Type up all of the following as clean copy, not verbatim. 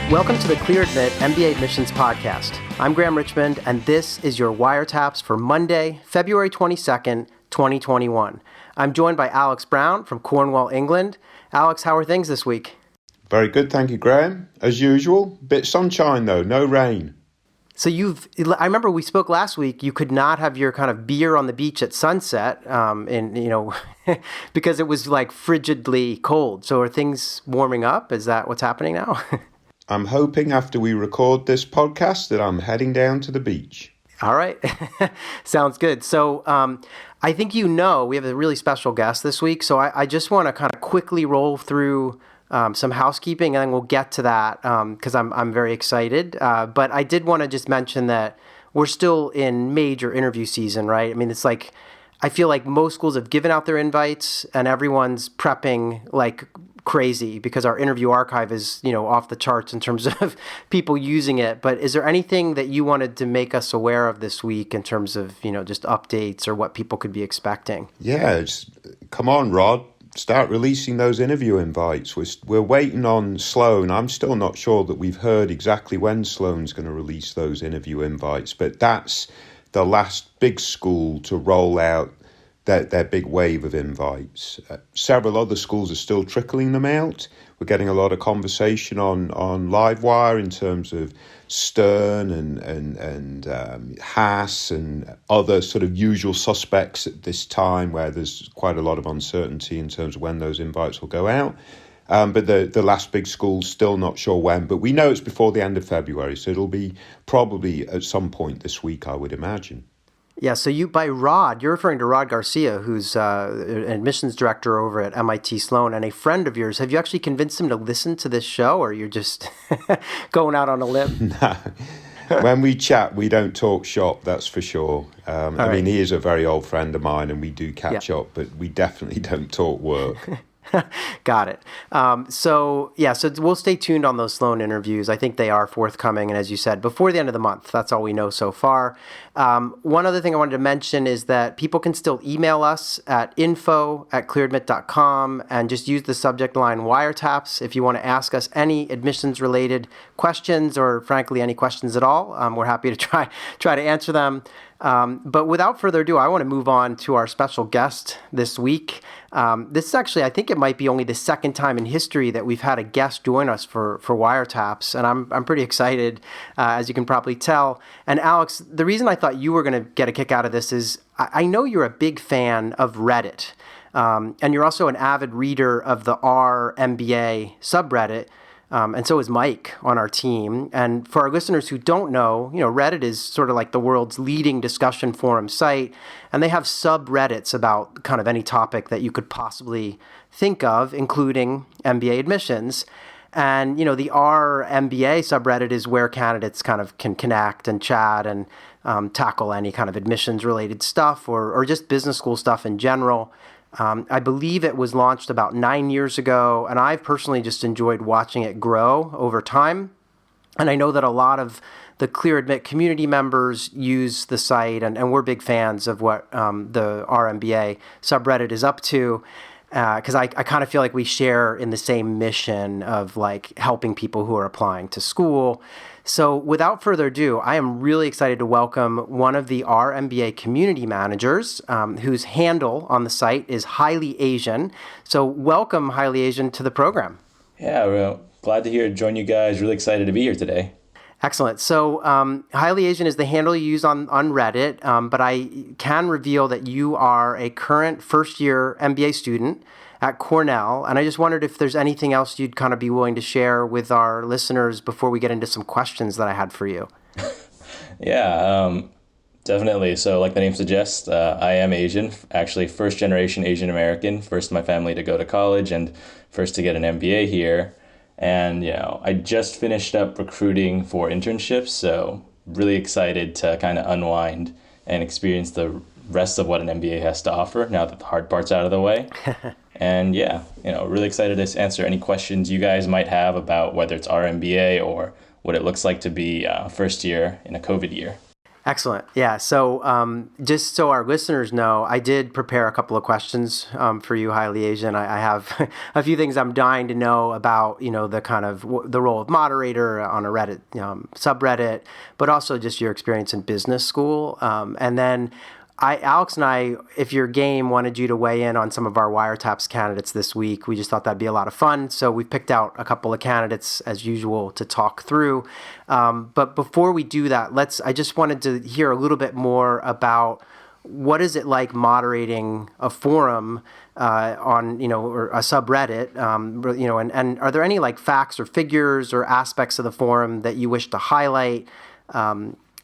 Welcome to the Clear Admit MBA Admissions Podcast. I'm Graham Richmond, and this is your WireTaps for Monday, February 22nd, 2021. I'm joined by Alex Brown from Cornwall, England. Alex, how are things this week? Very good, thank you, Graham. As usual, bit sunshine though, no rain. So I remember we spoke last week, you could not have your kind of beer on the beach at sunset, because it was like frigidly cold. So are things warming up? Is that what's happening now? I'm hoping after we record this podcast that I'm heading down to the beach. All right. Sounds good. So I think we have a really special guest this week. So I just want to kind of quickly roll through some housekeeping, and then we'll get to that because I'm very excited. But I did want to just mention that we're still in major interview season, right? I mean, it's like I feel like most schools have given out their invites and everyone's prepping like crazy because our interview archive is, off the charts in terms of people using it. But is there anything that you wanted to make us aware of this week in terms of, just updates or what people could be expecting? Yeah, come on, Rod. Start releasing those interview invites. We're waiting on Sloan. I'm still not sure that we've heard exactly when Sloan's going to release those interview invites, but that's the last big school to roll out their big wave of invites. Several other schools are still trickling them out. We're getting a lot of conversation on Livewire in terms of Stern and Haas and other sort of usual suspects at this time where there's quite a lot of uncertainty in terms of when those invites will go out. But the last big school's still not sure when, but we know it's before the end of February, so it'll be probably at some point this week, I would imagine. Yeah, so you're referring to Rod Garcia, who's an admissions director over at MIT Sloan and a friend of yours. Have you actually convinced him to listen to this show, or you're just going out on a limb? No. When we chat, we don't talk shop, that's for sure. I mean, he is a very old friend of mine, and we do catch up, but we definitely don't talk work. Got it. So we'll stay tuned on those Sloan interviews. I think they are forthcoming. And as you said, before the end of the month, that's all we know so far. One other thing I wanted to mention is that people can still email us at info@clearadmit.com and just use the subject line WireTaps if you want to ask us any admissions related questions or frankly, any questions at all. We're happy to try to answer them. But without further ado, I want to move on to our special guest this week. This is actually, I think it might be only the second time in history that we've had a guest join us for WireTaps, and I'm pretty excited, as you can probably tell. And Alex, the reason I thought you were going to get a kick out of this is I know you're a big fan of Reddit, and you're also an avid reader of the R MBA subreddit. And so is Mike on our team. And for our listeners who don't know, Reddit is sort of like the world's leading discussion forum site. And they have subreddits about kind of any topic that you could possibly think of, including MBA admissions. And, the R MBA subreddit is where candidates kind of can connect and chat and tackle any kind of admissions related stuff or just business school stuff in general. I believe it was launched about 9 years ago, and I've personally just enjoyed watching it grow over time. And I know that a lot of the Clear Admit community members use the site, and we're big fans of what the RMBA subreddit is up to, because I kind of feel like we share in the same mission of like helping people who are applying to school. So without further ado, I am really excited to welcome one of the RMBA community managers whose handle on the site is Highlyasian. So welcome, Highlyasian, to the program. Yeah, well, glad to join you guys. Really excited to be here today. Excellent. So Highlyasian is the handle you use on Reddit, but I can reveal that you are a current first-year MBA student at Cornell, and I just wondered if there's anything else you'd kind of be willing to share with our listeners before we get into some questions that I had for you. Yeah, definitely. So like the name suggests, I am Asian, actually first-generation Asian American, first in my family to go to college and first to get an MBA here. And, I just finished up recruiting for internships, so really excited to kind of unwind and experience the rest of what an MBA has to offer now that the hard part's out of the way. And really excited to answer any questions you guys might have about whether it's our MBA or what it looks like to be first year in a COVID year. Excellent. Yeah. So just so our listeners know, I did prepare a couple of questions for you, Highlyasian. I have a few things I'm dying to know about, the kind of the role of moderator on a Reddit subreddit, but also just your experience in business school. And then Alex and I, if your game wanted you to weigh in on some of our WireTaps candidates this week, we just thought that'd be a lot of fun. So we picked out a couple of candidates as usual to talk through. But before we do that, I just wanted to hear a little bit more about what is it like moderating a forum on, or a subreddit, and are there any like facts or figures or aspects of the forum that you wish to highlight?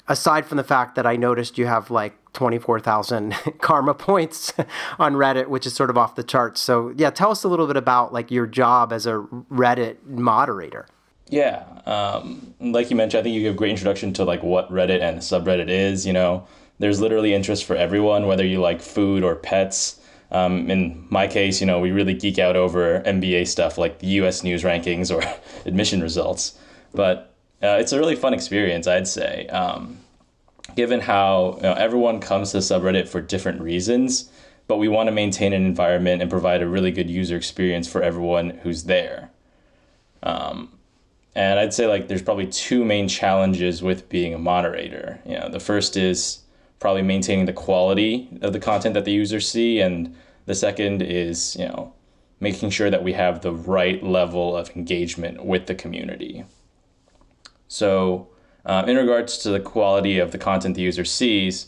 Aside from the fact that I noticed you have like 24,000 karma points on Reddit, which is sort of off the charts. So yeah, tell us a little bit about like your job as a Reddit moderator. Yeah, like you mentioned, I think you give a great introduction to like what Reddit and subreddit is. There's literally interest for everyone, whether you like food or pets. In my case, we really geek out over MBA stuff like the US news rankings or admission results. But it's a really fun experience, I'd say. Given how everyone comes to subreddit for different reasons, but we want to maintain an environment and provide a really good user experience for everyone who's there. And I'd say like there's probably two main challenges with being a moderator. The first is probably maintaining the quality of the content that the users see, and the second is making sure that we have the right level of engagement with the community. So in regards to the quality of the content the user sees,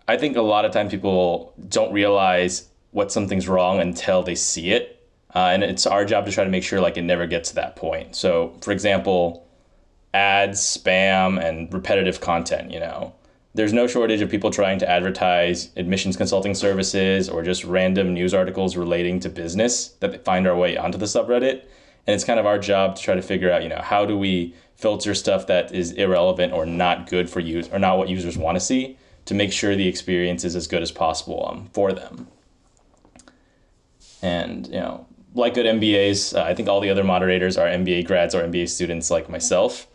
I think a lot of times people don't realize what something's wrong until they see it. And it's our job to try to make sure like it never gets to that point. So for example, ads, spam, and repetitive content, there's no shortage of people trying to advertise admissions consulting services or just random news articles relating to business that find our way onto the subreddit. And it's kind of our job to try to figure out, how do we filter stuff that is irrelevant or not good for use or not what users want to see to make sure the experience is as good as possible for them. And, like good MBAs, I think all the other moderators are MBA grads or MBA students like myself.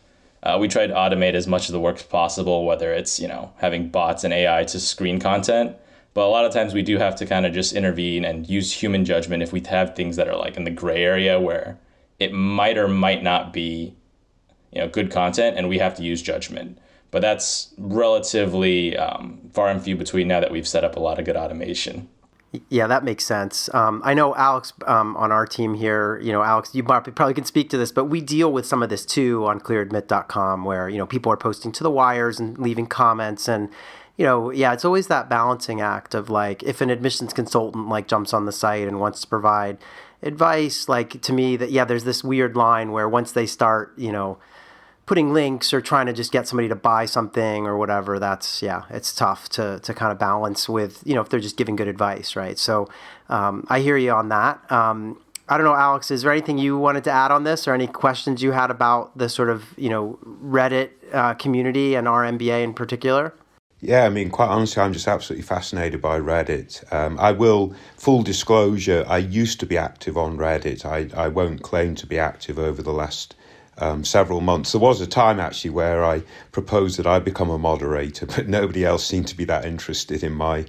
We try to automate as much of the work as possible, whether it's, having bots and AI to screen content. But a lot of times we do have to kind of just intervene and use human judgment if we have things that are like in the gray area where it might or might not be, good content, and we have to use judgment. But that's relatively far and few between now that we've set up a lot of good automation. Yeah, that makes sense. I know Alex on our team here, Alex, you probably can speak to this, but we deal with some of this too on clearadmit.com where, people are posting to the wires and leaving comments and, it's always that balancing act of like, if an admissions consultant like jumps on the site and wants to provide advice, like to me that, there's this weird line where once they start, putting links or trying to just get somebody to buy something or whatever, it's tough to kind of balance with, if they're just giving good advice, right? So I hear you on that. I don't know, Alex, is there anything you wanted to add on this or any questions you had about the sort of, Reddit community and our MBA in particular? Yeah, I mean, quite honestly, I'm just absolutely fascinated by Reddit. I will, full disclosure, I used to be active on Reddit. I won't claim to be active over the last several months. There was a time actually where I proposed that I become a moderator, but nobody else seemed to be that interested in my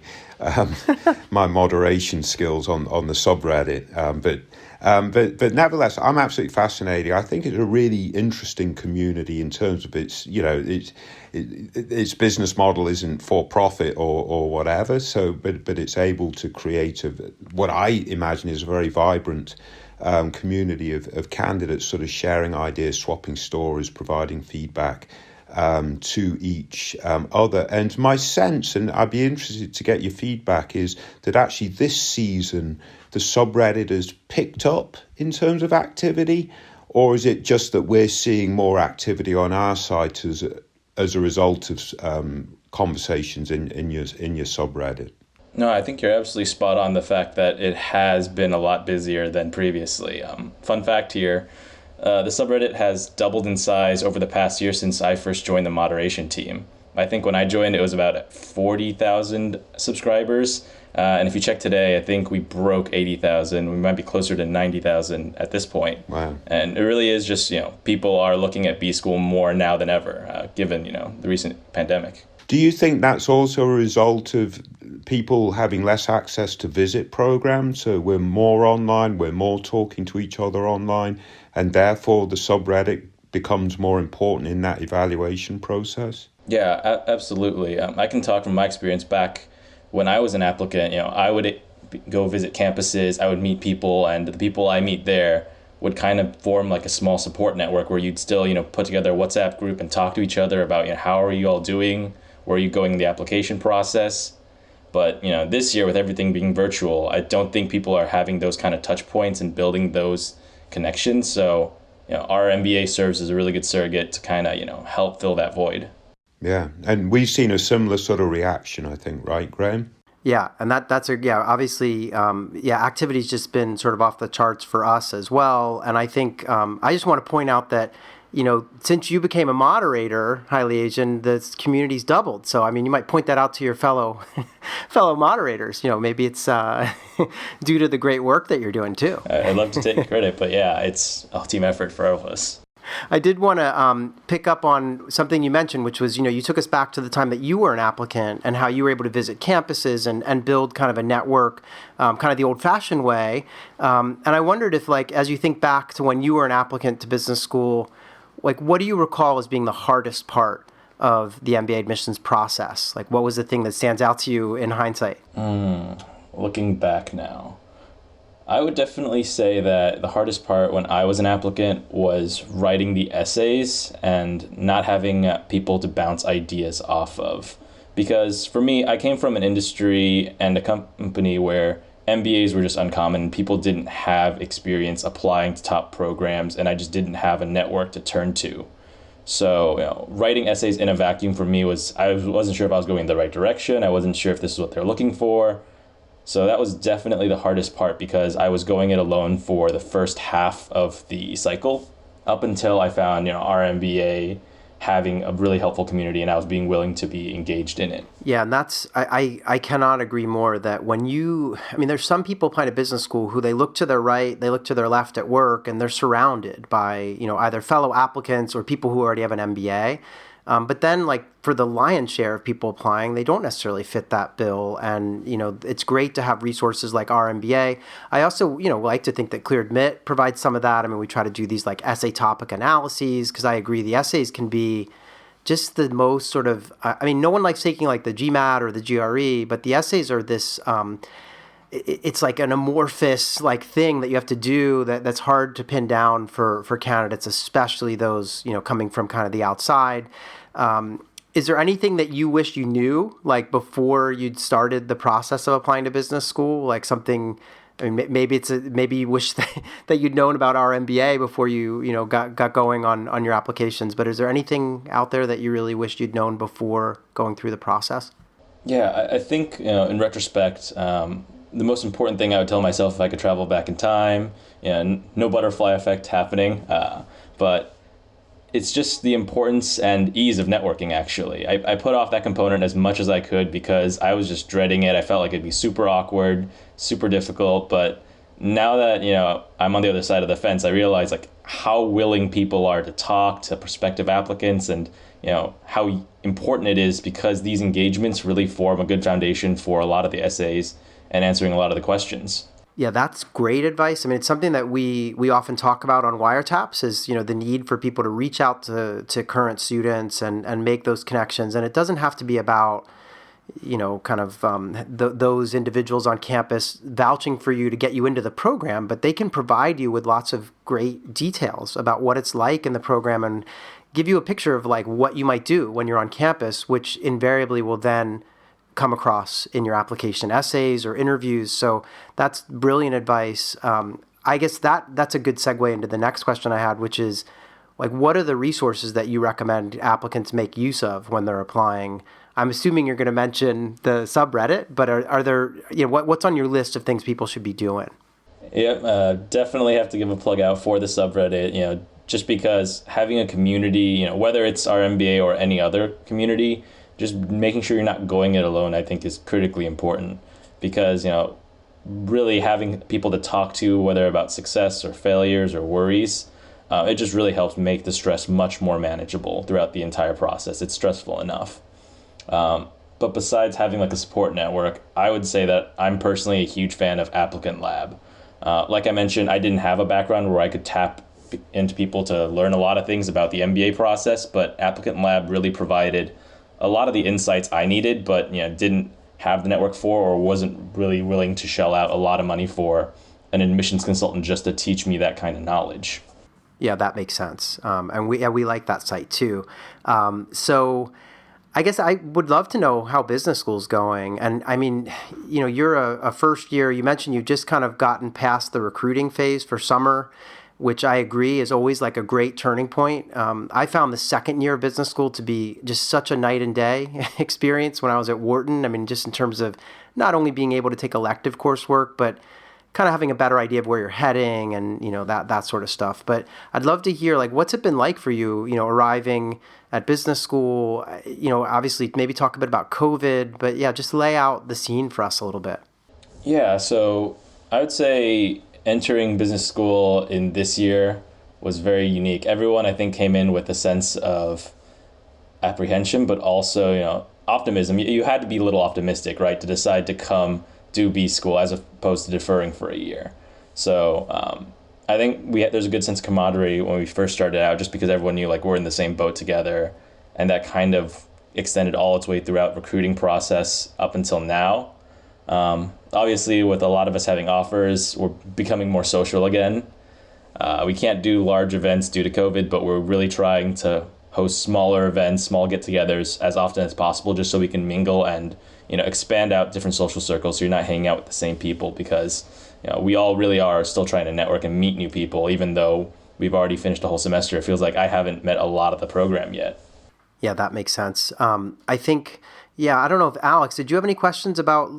my moderation skills on the subreddit. But nevertheless, I'm absolutely fascinated. I think it's a really interesting community in terms of its, its business model isn't for profit or whatever. So, but it's able to create what I imagine is a very vibrant community of candidates sort of sharing ideas, swapping stories, providing feedback to each other. And my sense, and I'd be interested to get your feedback, is that actually this season the subreddit has picked up in terms of activity, or is it just that we're seeing more activity on our site as a result of conversations in your subreddit? No, I think you're absolutely spot on the fact that it has been a lot busier than previously. Fun fact here, the subreddit has doubled in size over the past year since I first joined the moderation team. I think when I joined, it was about 40,000 subscribers. And if you check today, I think we broke 80,000. We might be closer to 90,000 at this point. Wow. And it really is just, people are looking at B-School more now than ever, given, the recent pandemic. Do you think that's also a result of people having less access to visit programs? So we're more online, we're more talking to each other online, and therefore the subreddit becomes more important in that evaluation process? Yeah, absolutely. I can talk from my experience back when I was an applicant. I would go visit campuses, I would meet people, and the people I meet there would kind of form like a small support network where you'd still, put together a WhatsApp group and talk to each other about, how are you all doing? Where are you going in the application process? But, this year with everything being virtual, I don't think people are having those kind of touch points and building those connections. So, our MBA serves as a really good surrogate to kind of, help fill that void. Yeah, and we've seen a similar sort of reaction, I think, right, Graham? Yeah, and obviously, activity's just been sort of off the charts for us as well. And I think I just want to point out that, since you became a moderator, Highlyasian, the community's doubled. So, I mean, you might point that out to your fellow moderators. Maybe it's due to the great work that you're doing too. I'd love to take credit, but yeah, it's a team effort for all of us. I did want to pick up on something you mentioned, which was, you took us back to the time that you were an applicant and how you were able to visit campuses and build kind of a network, kind of the old-fashioned way. And I wondered if, as you think back to when you were an applicant to business school, what do you recall as being the hardest part of the MBA admissions process? What was the thing that stands out to you in hindsight? Looking back now, I would definitely say that the hardest part when I was an applicant was writing the essays and not having people to bounce ideas off of. Because for me, I came from an industry and a company where MBAs were just uncommon and people didn't have experience applying to top programs, and I just didn't have a network to turn to. So, writing essays in a vacuum for me I wasn't sure if I was going in the right direction. I wasn't sure if this is what they're looking for. So that was definitely the hardest part because I was going it alone for the first half of the cycle up until I found, our MBA having a really helpful community and I was being willing to be engaged in it. Yeah, and I cannot agree more that there's some people applying to business school who they look to their right, they look to their left at work, and they're surrounded by, either fellow applicants or people who already have an MBA. But then, for the lion's share of people applying, they don't necessarily fit that bill. And, it's great to have resources like our MBA. I also, like to think that Clear Admit provides some of that. We try to do these essay topic analyses because I agree the essays can be just the most sort of, no one likes taking the GMAT or the GRE, but the essays are this, it's like an amorphous thing that you have to do that's hard to pin down for candidates, especially those, coming from kind of the outside. Is there anything that you wish you knew, before you'd started the process of applying to business school? Something, maybe you wish that you'd known about our MBA before you got going on your applications. But is there anything out there that you really wished you'd known before going through the process? Yeah, I think in retrospect, the most important thing I would tell myself if I could travel back in time, no butterfly effect happening, but it's just the importance and ease of networking, actually. I put off that component as much as I could because I was just dreading it. I felt like it'd be super awkward, super difficult. But now that, I'm on the other side of the fence, I realize how willing people are to talk to prospective applicants and, how important it is because these engagements really form a good foundation for a lot of the essays and answering a lot of the questions. Yeah, that's great advice. It's something that we often talk about on WireTaps is, the need for people to reach out to current students and make those connections. And it doesn't have to be about, those individuals on campus vouching for you to get you into the program, but they can provide you with lots of great details about what it's like in the program and give you a picture of what you might do when you're on campus, which invariably will then come across in your application essays or interviews. So that's brilliant advice. I guess that's a good segue into the next question I had, which is what are the resources that you recommend applicants make use of when they're applying? I'm assuming you're going to mention the subreddit, but are there, what's on your list of things people should be doing? Yep, definitely have to give a plug out for the subreddit, just because having a community, whether it's our MBA or any other community, just making sure you're not going it alone, I think, is critically important because, really having people to talk to, whether about success or failures or worries, it just really helps make the stress much more manageable throughout the entire process. It's stressful enough. But besides having like a support network, I would say that I'm personally a huge fan of Applicant Lab. Like I mentioned, I didn't have a background where I could tap into people to learn a lot of things about the MBA process, but Applicant Lab really provided a lot of the insights I needed, but didn't have the network for, or wasn't really willing to shell out a lot of money for an admissions consultant just to teach me that kind of knowledge. Yeah, that makes sense. And we like that site too. So I guess I would love to know how business school's going. And I mean, you're a first year. You mentioned you've just kind of gotten past the recruiting phase for summer, which I agree is always like a great turning point. I found the second year of business school to be just such a night and day experience when I was at Wharton. I mean, just in terms of not only being able to take elective coursework, but kind of having a better idea of where you're heading and, that sort of stuff. But I'd love to hear, like, what's it been like for you, arriving at business school, obviously maybe talk a bit about COVID, but yeah, just lay out the scene for us a little bit. Yeah, so I would say entering business school in this year was very unique. Everyone, I think, came in with a sense of apprehension, but also, optimism. You had to be a little optimistic, right, to decide to come do B school as opposed to deferring for a year. So I think there's a good sense of camaraderie when we first started out, just because everyone knew like we're in the same boat together, and that kind of extended all its way throughout recruiting process up until now. Obviously, with a lot of us having offers, we're becoming more social again. We can't do large events due to COVID, but we're really trying to host smaller events, small get-togethers as often as possible, just so we can mingle and expand out different social circles, so you're not hanging out with the same people, because we all really are still trying to network and meet new people, even though we've already finished a whole semester. It feels like I haven't met a lot of the program yet. Yeah, that makes sense. I think, I don't know if Alex, did you have any questions about,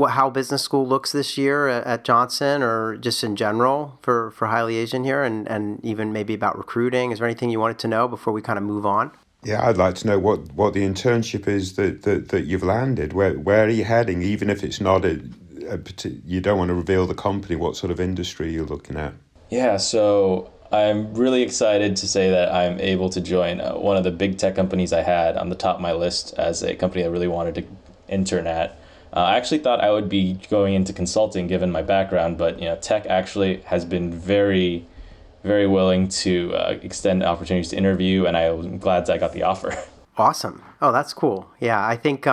how business school looks this year at Johnson, or just in general for Highlyasian here, and even maybe about recruiting? Is there anything you wanted to know before we kind of move on? Yeah, I'd like to know what the internship is that you've landed. Where are you heading? Even if it's not you don't want to reveal the company, what sort of industry you're looking at? Yeah, so I'm really excited to say that I'm able to join one of the big tech companies I had on the top of my list as a company I really wanted to intern at. I actually thought I would be going into consulting given my background, but tech actually has been very, very willing to extend opportunities to interview, and I'm glad that I got the offer. Awesome. Oh, that's cool. Yeah, I think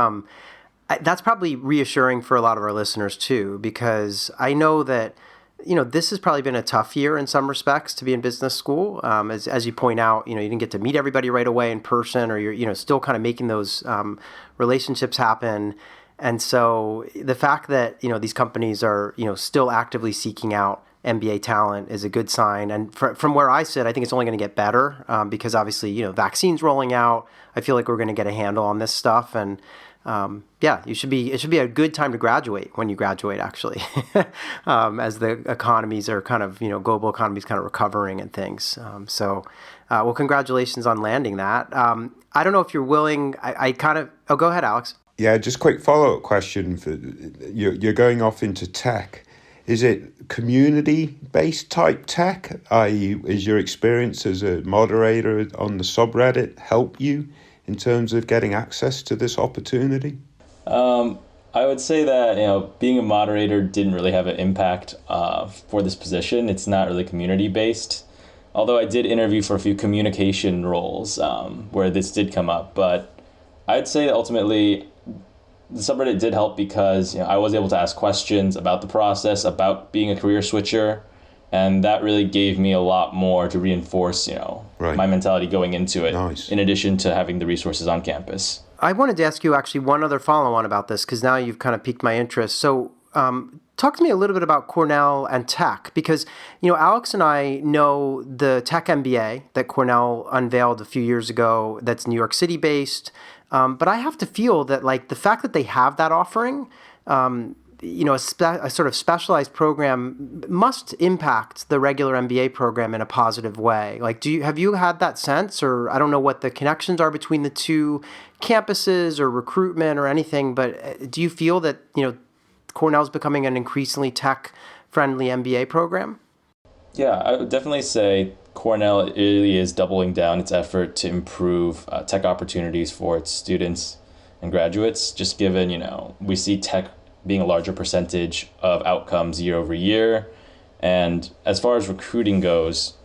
that's probably reassuring for a lot of our listeners too, because I know that this has probably been a tough year in some respects to be in business school. As you point out, you didn't get to meet everybody right away in person, or you're still kind of making those relationships happen. And so the fact that, these companies are, still actively seeking out MBA talent is a good sign. And from where I sit, I think it's only going to get better because obviously, vaccines rolling out. I feel like we're going to get a handle on this stuff. And it should be a good time to graduate when you graduate, actually, as the economies are kind of, global economies kind of recovering and things. Well, congratulations on landing that. I don't know if you're willing, go ahead, Alex. Yeah, just quick follow-up question. You're going off into tech. Is it community-based type tech? I.e., is your experience as a moderator on the subreddit help you in terms of getting access to this opportunity? I would say that being a moderator didn't really have an impact for this position. It's not really community-based. Although I did interview for a few communication roles where this did come up, but I'd say that ultimately the subreddit did help because I was able to ask questions about the process, about being a career switcher, and that really gave me a lot more to reinforce my mentality going into it. Nice. In addition to having the resources on campus. I wanted to ask you actually one other follow-on about this, because now you've kind of piqued my interest. So talk to me a little bit about Cornell and tech, because Alex and I know the tech MBA that Cornell unveiled a few years ago that's New York City based. But I have to feel that like the fact that they have that offering, a sort of specialized program must impact the regular MBA program in a positive way. Like, have you had that sense, or I don't know what the connections are between the two campuses or recruitment or anything, but do you feel that, Cornell's becoming an increasingly tech-friendly MBA program? Yeah, I would definitely say Cornell really is doubling down its effort to improve tech opportunities for its students. and graduates, just given, we see tech being a larger percentage of outcomes year over year. And as far as recruiting goes,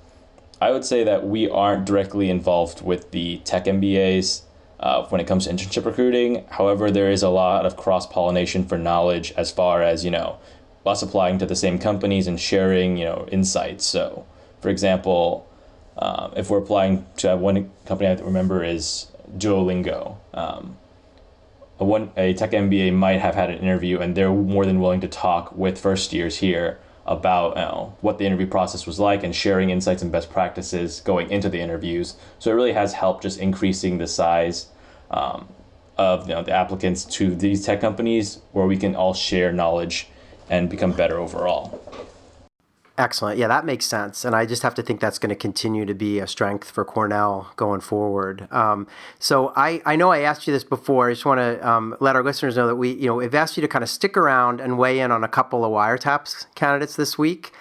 I would say that we aren't directly involved with the tech MBAs when it comes to internship recruiting. However, there is a lot of cross-pollination for knowledge as far as, us applying to the same companies and sharing, insights. So, for example, if we're applying to one company I remember is Duolingo. A tech MBA might have had an interview, and they're more than willing to talk with first years here about what the interview process was like and sharing insights and best practices going into the interviews. So it really has helped just increasing the size of the applicants to these tech companies, where we can all share knowledge and become better overall. Excellent. Yeah, that makes sense. And I just have to think that's going to continue to be a strength for Cornell going forward. So I know I asked you this before. I just want to let our listeners know that we've asked you to kind of stick around and weigh in on a couple of WireTaps candidates this week.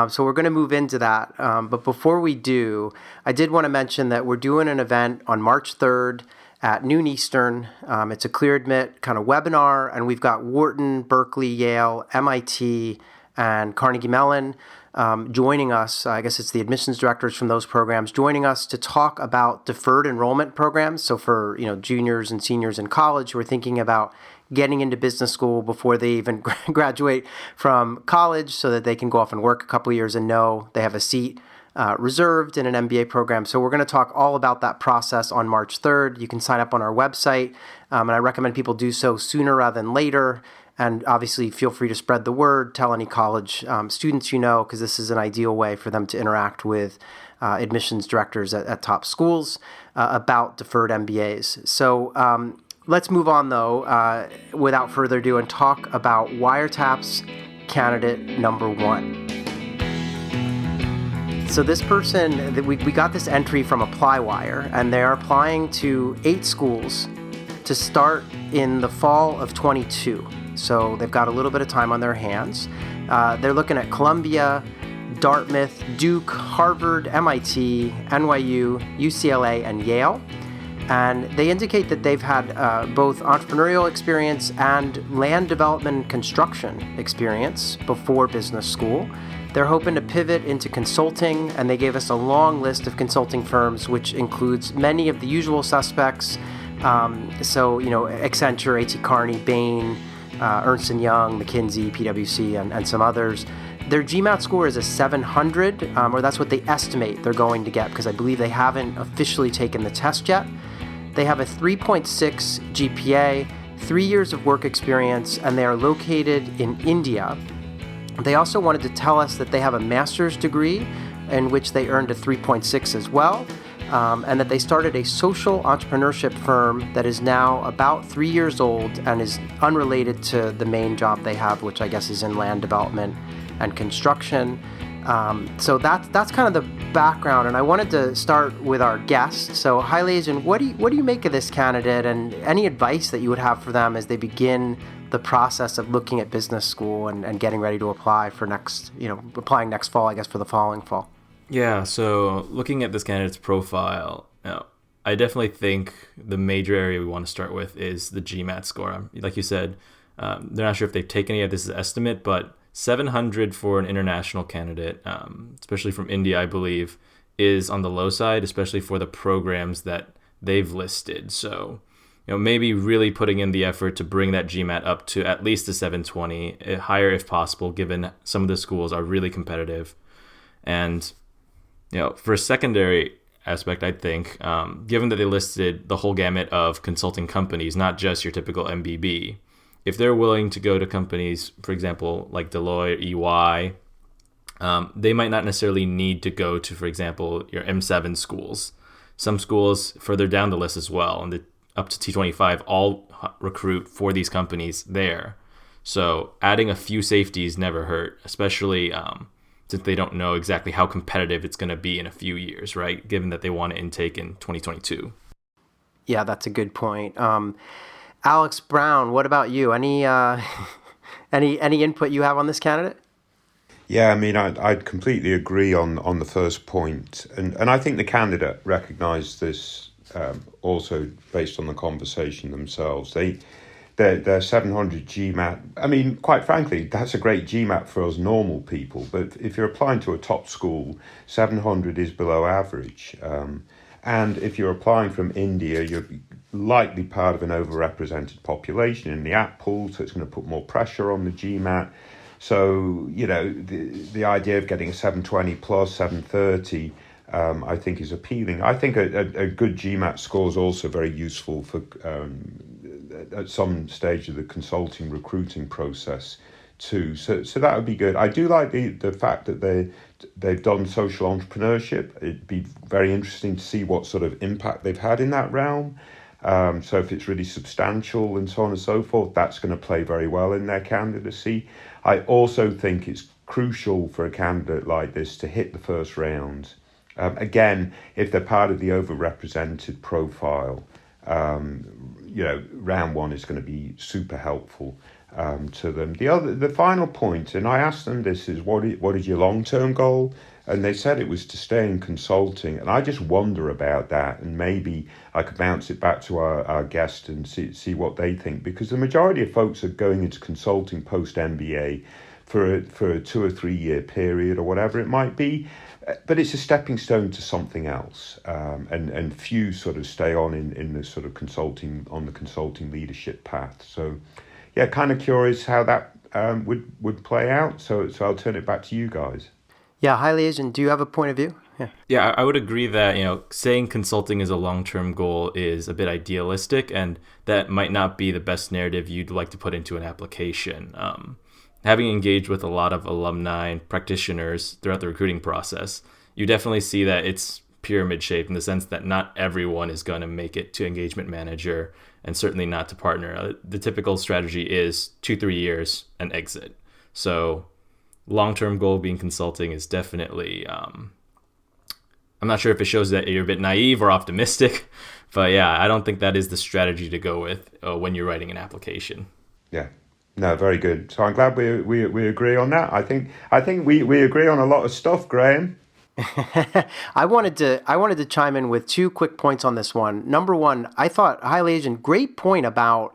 So we're going to move into that. But before we do, I did want to mention that we're doing an event on March 3rd at noon Eastern. It's a Clear Admit kind of webinar, and we've got Wharton, Berkeley, Yale, MIT, and Carnegie Mellon joining us. I guess it's the admissions directors from those programs joining us to talk about deferred enrollment programs. So for juniors and seniors in college who are thinking about getting into business school before they even graduate from college, so that they can go off and work a couple of years and know they have a seat reserved in an MBA program. So we're going to talk all about that process on March 3rd. You can sign up on our website, and I recommend people do so sooner rather than later. And obviously, feel free to spread the word, tell any college students because this is an ideal way for them to interact with admissions directors at top schools about deferred MBAs. So let's move on, though, without further ado, and talk about WireTaps candidate number one. So this person, we got this entry from ApplyWire, and they are applying to 8 schools to start in the fall of 22. So they've got a little bit of time on their hands. They're looking at Columbia, Dartmouth, Duke, Harvard, MIT, NYU, UCLA, and Yale. And they indicate that they've had both entrepreneurial experience and land development and construction experience before business school. They're hoping to pivot into consulting, and they gave us a long list of consulting firms, which includes many of the usual suspects. So, Accenture, A.T. Kearney, Bain, Ernst & Young, McKinsey, PwC, and some others. Their GMAT score is a 700, or that's what they estimate they're going to get, because I believe they haven't officially taken the test yet. They have a 3.6 GPA, 3 years of work experience, and they are located in India. They also wanted to tell us that they have a master's degree in which they earned a 3.6 as well, and that they started a social entrepreneurship firm that is now about 3 years old and is unrelated to the main job they have, which I guess is in land development and construction. So that's kind of the background, and I wanted to start with our guest. So Highlyasian, what do you make of this candidate, and any advice that you would have for them as they begin the process of looking at business school and getting ready to apply for applying next fall, I guess, for the following fall? Yeah, so looking at this candidate's profile, I definitely think the major area we want to start with is the GMAT score. Like you said, they're not sure if they've taken it yet. This is an estimate, but 700 for an international candidate, especially from India, I believe, is on the low side, especially for the programs that they've listed. So, maybe really putting in the effort to bring that GMAT up to at least a 720, higher if possible, given some of the schools are really competitive. And, for a secondary aspect, I think, given that they listed the whole gamut of consulting companies, not just your typical MBB, if they're willing to go to companies, for example, like Deloitte, EY, they might not necessarily need to go to, for example, your M7 schools. Some schools further down the list as well, and up to T25, all recruit for these companies there. So adding a few safeties never hurt, especially since they don't know exactly how competitive it's going to be in a few years, right? Given that they want to intake in 2022. Yeah, that's a good point. Alex Brown, what about you? Any input you have on this candidate? Yeah, I mean, I'd completely agree on the first point. And I think the candidate recognised this also based on the conversation themselves. Their 700 GMAT, I mean, quite frankly, that's a great GMAT for us normal people. But if you're applying to a top school, 700 is below average. And if you're applying from India, you're likely part of an overrepresented population in the app pool, so it's going to put more pressure on the GMAT. So, the idea of getting a 720 plus 730, I think is appealing. I think a good GMAT score is also very useful for at some stage of the consulting recruiting process too. So that would be good. I do like the fact that they've done social entrepreneurship. It'd be very interesting to see what sort of impact they've had in that realm. So if it's really substantial and so on and so forth, that's going to play very well in their candidacy. I also think it's crucial for a candidate like this to hit the first round. Again, if they're part of the overrepresented profile, round one is going to be super helpful to them. The final point, and I asked them this, is what is your long-term goal? And they said it was to stay in consulting. And I just wonder about that. And maybe I could bounce it back to our guest and see what they think. Because the majority of folks are going into consulting post-MBA for a 2 or 3 year period or whatever it might be. But it's a stepping stone to something else. And few sort of stay on in the sort of consulting leadership path. So, yeah, kind of curious how that would play out. So I'll turn it back to you guys. Yeah, Highlyasian, do you have a point of view? Yeah, I would agree that, saying consulting is a long-term goal is a bit idealistic, and that might not be the best narrative you'd like to put into an application. Having engaged with a lot of alumni and practitioners throughout the recruiting process, you definitely see that it's pyramid shaped in the sense that not everyone is going to make it to engagement manager, and certainly not to partner. The typical strategy is 2-3 years and exit. So long-term goal being consulting is definitely, I'm not sure if it shows that you're a bit naive or optimistic, but yeah, I don't think that is the strategy to go with when you're writing an application. Yeah, no, very good. So I'm glad we agree on that. I think we agree on a lot of stuff, Graham. I wanted to chime in with 2 quick points on this one. Number one, I thought Highlyasian, great point about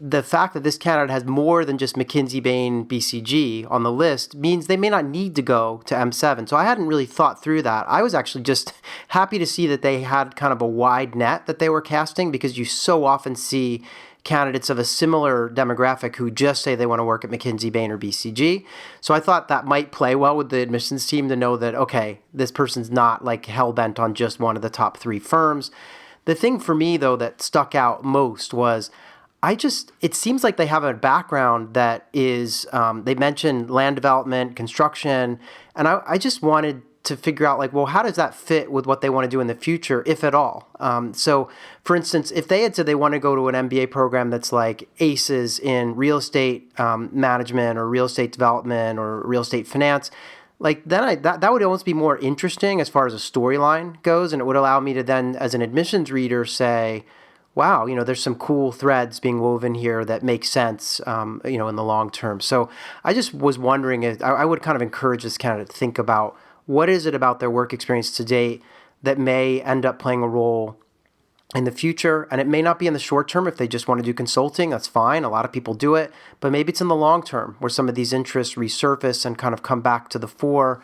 the fact that this candidate has more than just McKinsey, Bain, BCG on the list means they may not need to go to M7. So I hadn't really thought through that. I was actually just happy to see that they had kind of a wide net that they were casting, because you so often see candidates of a similar demographic who just say they want to work at McKinsey, Bain, or BCG. So I thought that might play well with the admissions team to know that, okay, this person's not like hell-bent on just one of the top 3 firms. The thing for me, though, that stuck out most was it seems like they have a background that is, they mentioned land development, construction, and I just wanted to figure out, like, well, how does that fit with what they want to do in the future, if at all? So, for instance, if they had said they want to go to an MBA program that's like ACEs in real estate management or real estate development or real estate finance, like then that would almost be more interesting as far as a storyline goes, and it would allow me to then, as an admissions reader, say, wow, there's some cool threads being woven here that make sense, in the long term. So I just was wondering if I would kind of encourage this candidate to think about what is it about their work experience to date that may end up playing a role in the future. And it may not be in the short term. If they just want to do consulting, that's fine. A lot of people do it. But maybe it's in the long term where some of these interests resurface and kind of come back to the fore.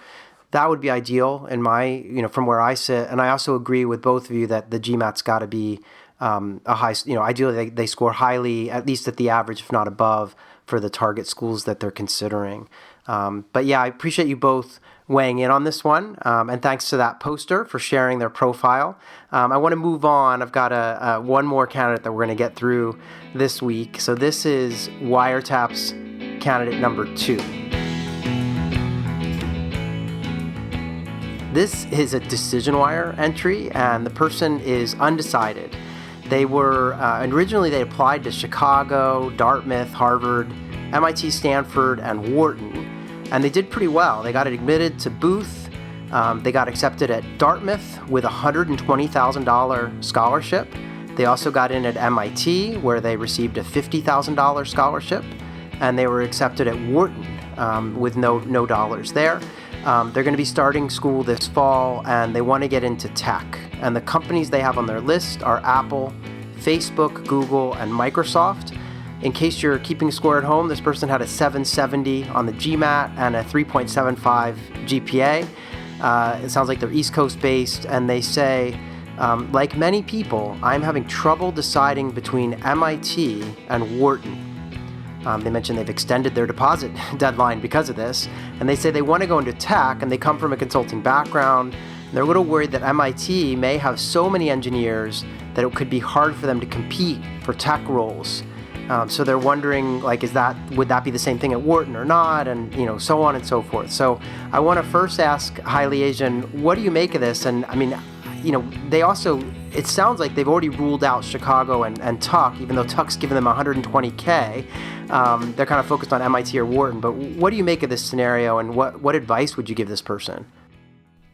That would be ideal in my, from where I sit. And I also agree with both of you that the GMAT's got to be a high, ideally they score highly, at least at the average, if not above, for the target schools that they're considering. But yeah, I appreciate you both weighing in on this one. And thanks to that poster for sharing their profile. I want to move on. I've got one more candidate that we're going to get through this week. So this is WireTaps candidate number 2. This is a DecisionWire entry, and the person is undecided. They were, originally they applied to Chicago, Dartmouth, Harvard, MIT, Stanford, and Wharton, and they did pretty well. They got admitted to Booth. They got accepted at Dartmouth with a $120,000 scholarship. They also got in at MIT, where they received a $50,000 scholarship, and they were accepted at Wharton with no dollars there. They're going to be starting school this fall, and they want to get into tech. And the companies they have on their list are Apple, Facebook, Google, and Microsoft. In case you're keeping score at home, this person had a 770 on the GMAT and a 3.75 GPA. It sounds like they're East Coast based, and they say, like many people, I'm having trouble deciding between MIT and Wharton. They mentioned they've extended their deposit deadline because of this, and they say they want to go into tech, and they come from a consulting background. And they're a little worried that MIT may have so many engineers that it could be hard for them to compete for tech roles. So they're wondering, like, would that be the same thing at Wharton or not, and so on and so forth. So I want to first ask Highlyasian, what do you make of this? And I mean, they also, it sounds like they've already ruled out Chicago and Tuck, even though Tuck's given them $120K. They're kind of focused on MIT or Wharton. But what do you make of this scenario, and what advice would you give this person?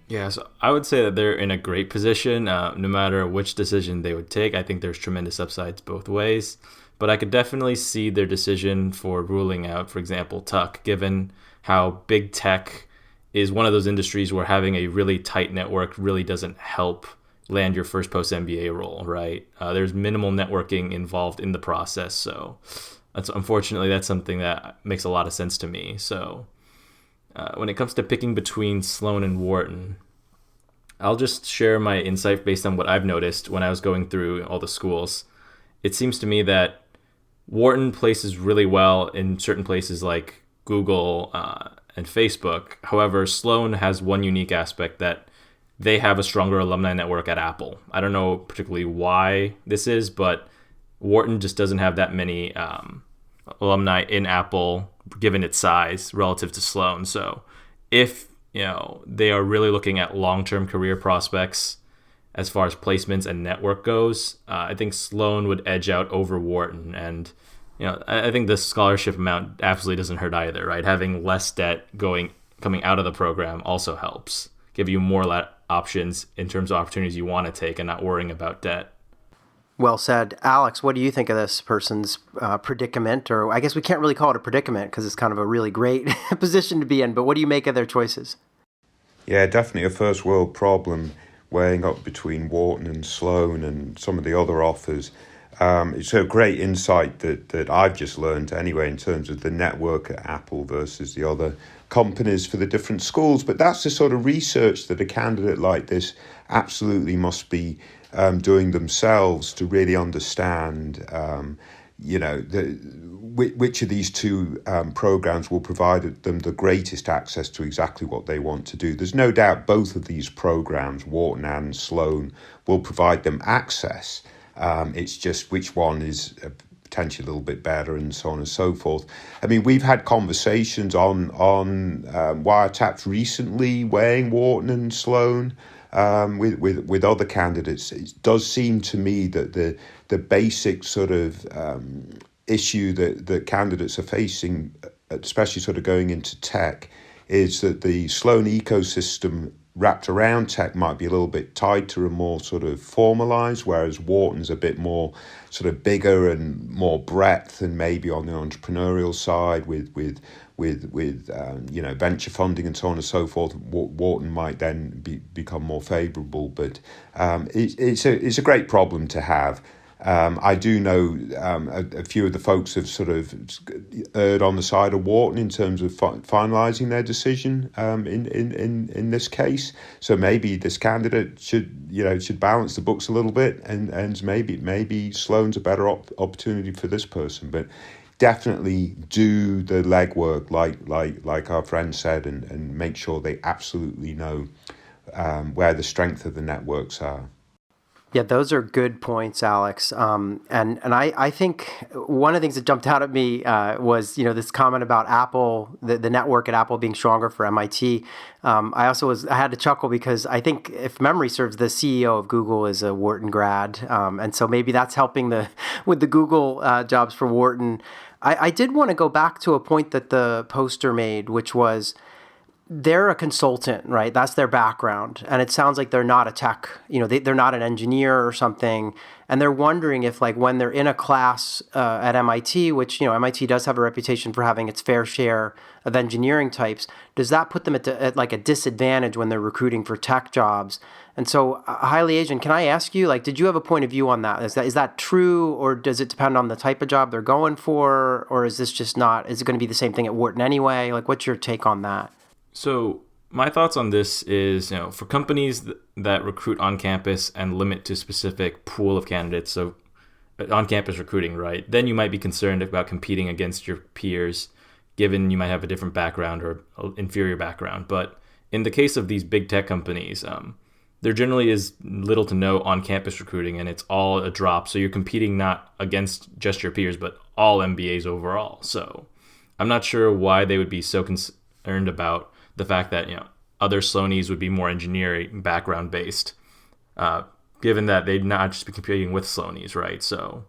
Yeah, so I would say that they're in a great position. No matter which decision they would take, I think there's tremendous upsides both ways. But I could definitely see their decision for ruling out, for example, Tuck, given how big tech is one of those industries where having a really tight network really doesn't help land your first post-MBA role, right? There's minimal networking involved in the process. So unfortunately, that's something that makes a lot of sense to me. So when it comes to picking between Sloan and Wharton, I'll just share my insight based on what I've noticed when I was going through all the schools. It seems to me that Wharton places really well in certain places like Google and Facebook. However, Sloan has one unique aspect, that they have a stronger alumni network at Apple. I don't know particularly why this is, but Wharton just doesn't have that many alumni in Apple given its size relative to Sloan. So if they are really looking at long-term career prospects as far as placements and network goes, I think Sloan would edge out over Wharton. And I think the scholarship amount absolutely doesn't hurt either, right? Having less debt coming out of the program also helps give you more options in terms of opportunities you want to take and not worrying about debt. Well said. Alex, what do you think of this person's predicament? Or I guess we can't really call it a predicament because it's kind of a really great position to be in, but what do you make of their choices? Yeah, definitely a first world problem, weighing up between Wharton and Sloan and some of the other offers. It's a great insight that I've just learned anyway in terms of the network at Apple versus the other companies for the different schools. But that's the sort of research that a candidate like this absolutely must be doing themselves to really understand, which of these two programs will provide them the greatest access to exactly what they want to do. There's no doubt both of these programs, Wharton and Sloan, will provide them access. It's just which one is potentially a little bit better and so on and so forth. I mean, we've had conversations on WireTaps recently weighing Wharton and Sloan with other candidates. It does seem to me that the basic sort of issue that candidates are facing, especially sort of going into tech, is that the Sloan ecosystem wrapped around tech might be a little bit tighter and more sort of formalized, whereas Wharton's a bit more sort of bigger and more breadth, and maybe on the entrepreneurial side with venture funding and so on and so forth. Wharton might then become more favorable, but it's a great problem to have. I do know a few of the folks have sort of erred on the side of Wharton in terms of finalising their decision in this case. So maybe this candidate should balance the books a little bit, and maybe Sloan's a better opportunity for this person. But definitely do the legwork, like our friend said, and make sure they absolutely know where the strength of the networks are. Yeah, those are good points, Alex. And I think one of the things that jumped out at me was, this comment about Apple, the network at Apple being stronger for MIT. I had to chuckle because I think, if memory serves, the CEO of Google is a Wharton grad. And so maybe that's helping with the Google jobs for Wharton. I did want to go back to a point that the poster made, which was, they're a consultant, right? That's their background. And it sounds like they're not a tech, they're not an engineer or something. And they're wondering if, like, when they're in a class at MIT, which, MIT does have a reputation for having its fair share of engineering types, does that put them at like a disadvantage when they're recruiting for tech jobs? And so, Highlyasian, can I ask you, like, did you have a point of view on that? Is that true, or does it depend on the type of job they're going for, or is this just not? Is it going to be the same thing at Wharton anyway? Like, what's your take on that? So my thoughts on this is, for companies that recruit on campus and limit to specific pool of candidates, so on-campus recruiting, right? Then you might be concerned about competing against your peers, given you might have a different background or inferior background. But in the case of these big tech companies, there generally is little to no on-campus recruiting, and it's all a drop. So you're competing not against just your peers, but all MBAs overall. So I'm not sure why they would be so concerned about the fact that other Sloanies would be more engineering background based, given that they'd not just be competing with Sloanies, right? So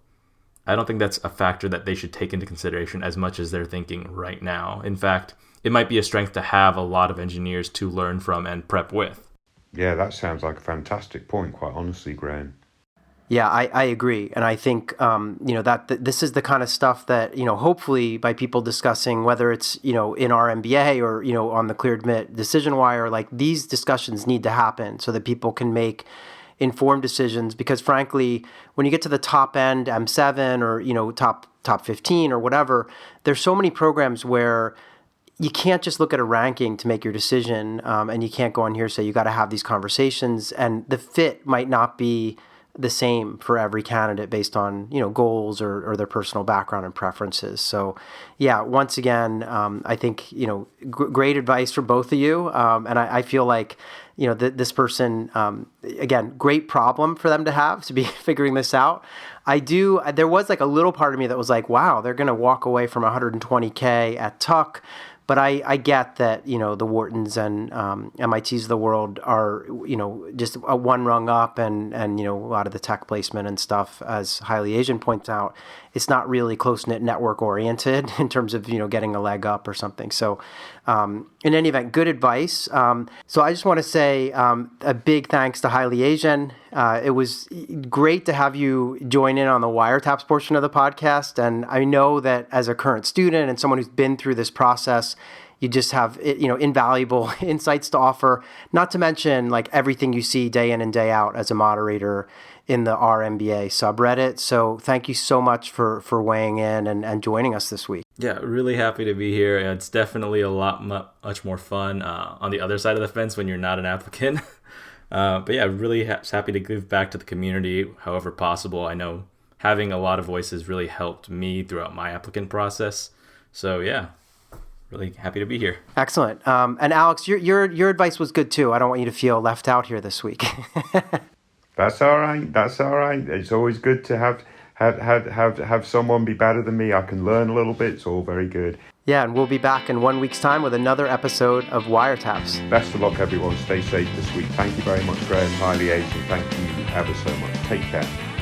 I don't think that's a factor that they should take into consideration as much as they're thinking right now. In fact, it might be a strength to have a lot of engineers to learn from and prep with. Yeah, that sounds like a fantastic point, quite honestly, Graham. Yeah, I agree. And I think, that this is the kind of stuff that, hopefully by people discussing, whether it's, in our MBA or, on the Clear Admit decision wire, like, these discussions need to happen so that people can make informed decisions. Because frankly, when you get to the top end, M7 or, top 15 or whatever, there's so many programs where you can't just look at a ranking to make your decision. And you can't go on here and say, you got to have these conversations, and the fit might not be the same for every candidate based on, goals or their personal background and preferences. So yeah, once again, I think, great advice for both of you. And I feel like, this person, again, great problem for them to have, to be figuring this out. There was like a little part of me that was like, wow, they're going to walk away from 120K at Tuck. But I get that, the Whartons and MITs of the world are, just a one rung up, and a lot of the tech placement and stuff, as Highlyasian points out, it's not really close-knit network oriented in terms of, getting a leg up or something. So in any event, good advice. So I just want to say a big thanks to Highlyasian. It was great to have you join in on the WireTaps portion of the podcast. And I know that as a current student and someone who's been through this process, you just have, invaluable insights to offer, not to mention like everything you see day in and day out as a moderator in the RMBA subreddit. So thank you so much for weighing in and joining us this week. Yeah, really happy to be here. It's definitely a lot much more fun on the other side of the fence when you're not an applicant. But yeah, really happy to give back to the community however possible. I know having a lot of voices really helped me throughout my applicant process. So yeah, really happy to be here. Excellent. And Alex, your advice was good too. I don't want you to feel left out here this week. That's all right. That's all right. It's always good to have someone be better than me. I can learn a little bit. It's all very good. Yeah, and we'll be back in 1 week's time with another episode of WireTaps. Best of luck, everyone. Stay safe this week. Thank you very much, Graham. Highlyasian. Thank you ever so much. Take care.